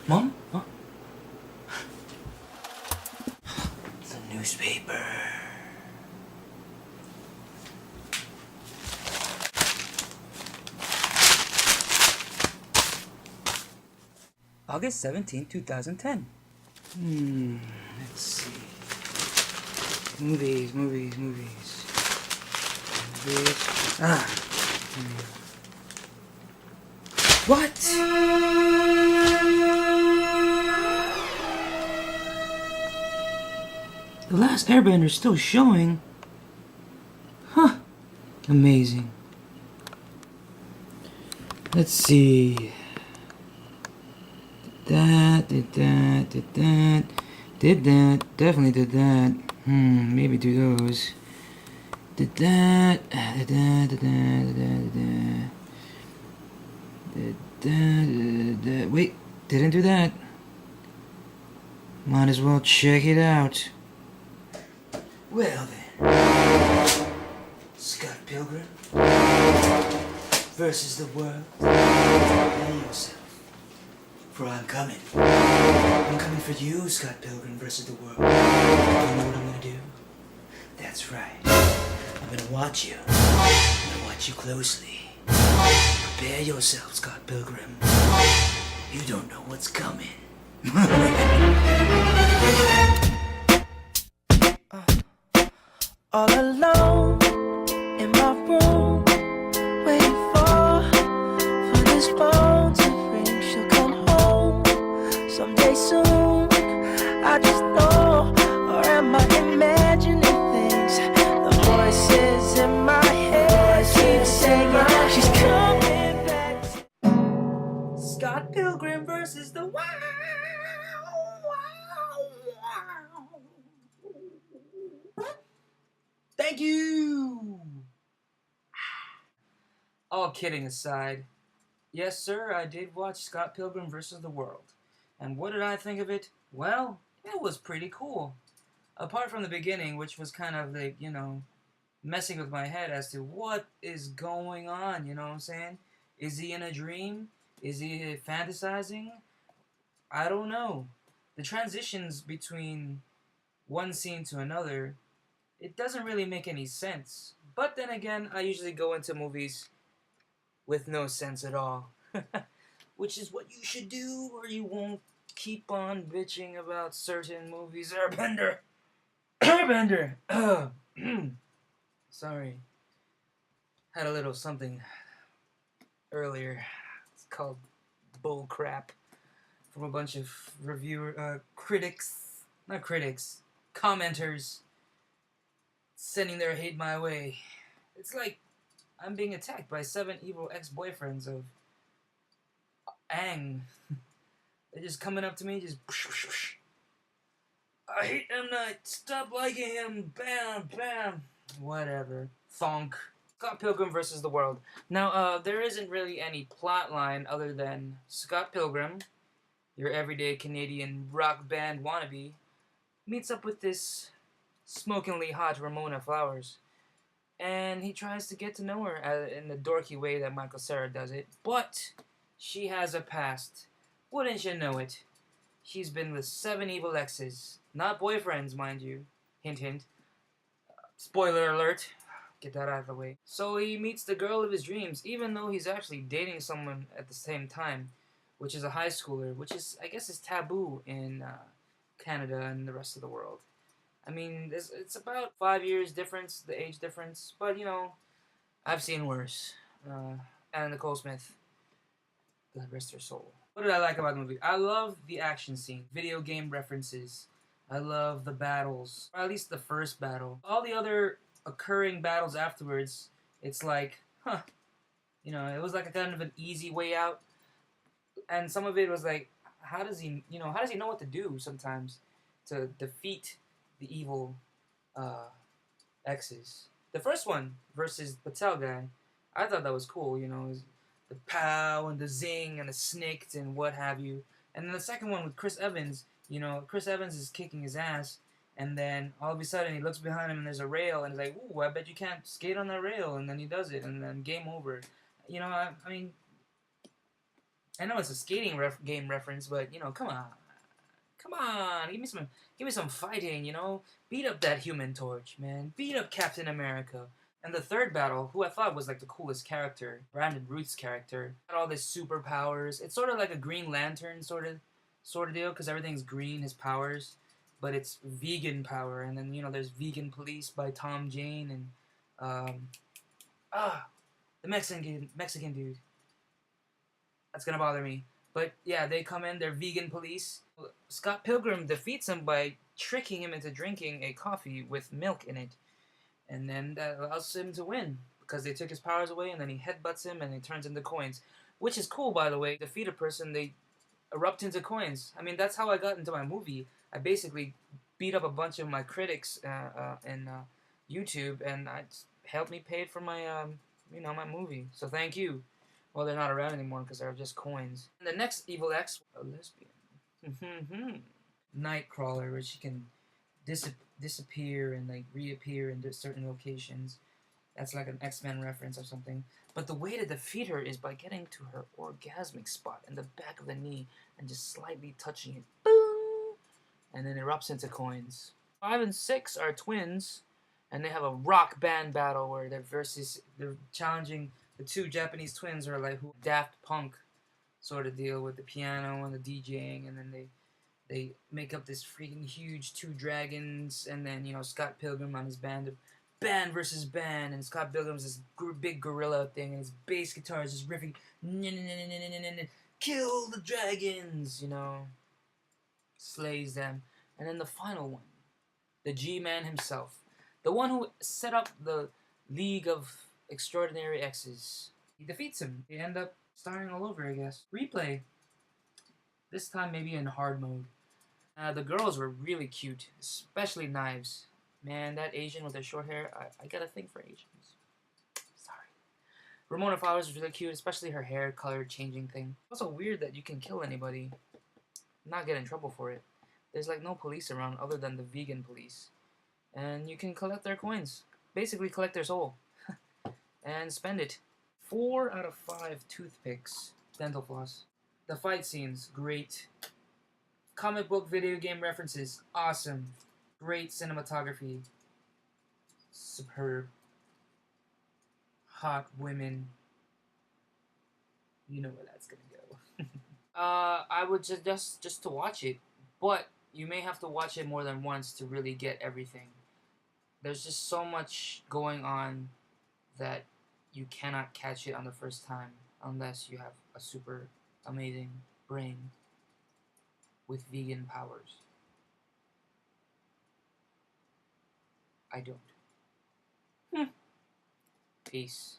Mom? Huh? The newspaper. August 17, 2010. Let's see. Movies. Ah. What? The Last Airbender is still showing. Huh. Amazing. Let's see. Did that. Definitely did that. Maybe do those. Did that. Wait, didn't do that. Might as well check it out. Well then. Scott Pilgrim versus the world. Prepare yourself. For I'm coming. I'm coming for you, Scott Pilgrim versus the world. You know what I'm gonna do? That's right. I'm gonna watch you. I'm gonna watch you closely. Prepare yourself, Scott Pilgrim. You don't know what's coming. All alone in my room, waiting for this phone to ring. She'll come home someday soon. I just know, or am I imagining things? The voices in my head keep saying she's coming back. Scott Pilgrim versus the Wild. Thank you! All kidding aside, yes sir, I did watch Scott Pilgrim vs. the World. And what did I think of it? Well, it was pretty cool. Apart from the beginning, which was kind of like, messing with my head as to what is going on, you know what I'm saying? Is he in a dream? Is he fantasizing? I don't know. The transitions between one scene to another, it doesn't really make any sense. But then again, I usually go into movies with no sense at all. Which is what you should do, or you won't keep on bitching about certain movies. Airbender! Airbender! Sorry. Had a little something earlier. It's called bull crap. From a bunch of commenters sending their hate my way. It's like I'm being attacked by 7 evil ex-boyfriends of Aang. They're just coming up to me, just I hate M. Night, stop liking him, bam, bam. Whatever. Thonk. Scott Pilgrim versus the World. Now, there isn't really any plot line other than Scott Pilgrim, your everyday Canadian rock band wannabe, meets up with this smokingly hot Ramona Flowers. And he tries to get to know her in the dorky way that Michael Cera does it. But she has a past. Wouldn't you know it? She's been with 7 evil exes. Not boyfriends, mind you. Hint, hint. Spoiler alert. Get that out of the way. So he meets the girl of his dreams, even though he's actually dating someone at the same time, which is a high schooler, which is, I guess, is taboo in Canada and the rest of the world. I mean, it's about 5 years difference, the age difference, but, I've seen worse. Anna Nicole Smith, God rest her soul. What did I like about the movie? I love the action scene, video game references. I love the battles, or at least the first battle. All the other occurring battles afterwards, it's like, it was like a kind of an easy way out. And some of it was like, how does he know what to do sometimes to defeat the evil exes? The first one versus Patel guy, I thought that was cool. The pow and the zing and the snicked and what have you. And then the second one with Chris Evans, Chris Evans is kicking his ass, and then all of a sudden he looks behind him and there's a rail, and he's like, "Ooh, I bet you can't skate on that rail," and then he does it, and then game over. I mean, I know it's a skating game reference, but you know, come on. Come on, give me some fighting, you know? Beat up that Human Torch, man. Beat up Captain America. And the third battle, who I thought was like the coolest character, Brandon Routh's character, had all these superpowers. It's sort of like a Green Lantern sort of deal, because everything's green, his powers, but it's vegan power. And then you know, there's Vegan Police by Tom Jane and um, the Mexican dude. That's gonna bother me. But yeah, they come in, they're vegan police. Scott Pilgrim defeats him by tricking him into drinking a coffee with milk in it. And then that allows him to win because they took his powers away and then he headbutts him and he turns into coins. Which is cool, by the way. Defeat a person, they erupt into coins. I mean, that's how I got into my movie. I basically beat up a bunch of my critics in YouTube and it helped me pay for my, my movie. So thank you. Well, they're not around anymore because they're just coins. And the next Evil X, a lesbian. Nightcrawler, where she can disappear and like reappear in certain locations. That's like an X-Men reference or something. But the way to defeat her is by getting to her orgasmic spot in the back of the knee and just slightly touching it. Boom! And then erupts into coins. 5 and 6 are twins, and they have a rock band battle where they're challenging the two Japanese twins are like who Daft Punk sort of deal with the piano and the DJing, and then they make up this freaking huge two dragons, and then you know Scott Pilgrim on his band versus band, and Scott Pilgrim's this big gorilla thing, and his bass guitar is just riffing, kill the dragons, you know, slays them, and then the final one, the G-Man himself, the one who set up the League of Extraordinary X's. He defeats him. They end up starting all over, I guess. Replay. This time maybe in hard mode. The girls were really cute, especially Knives. Man, that Asian with the short hair, I got a thing for Asians. Sorry. Ramona Flowers was really cute, especially her hair color changing thing. Also weird that you can kill anybody, not get in trouble for it. There's like no police around other than the vegan police. And you can collect their coins. Basically collect their soul. And spend it. 4 out of 5 toothpicks. Dental floss. The fight scenes, great. Comic book video game references, awesome. Great cinematography. Superb. Hot women. You know where that's gonna go. I would suggest just to watch it, but you may have to watch it more than once to really get everything. There's just so much going on that you cannot catch it on the first time unless you have a super amazing brain with vegan powers. I don't. Peace.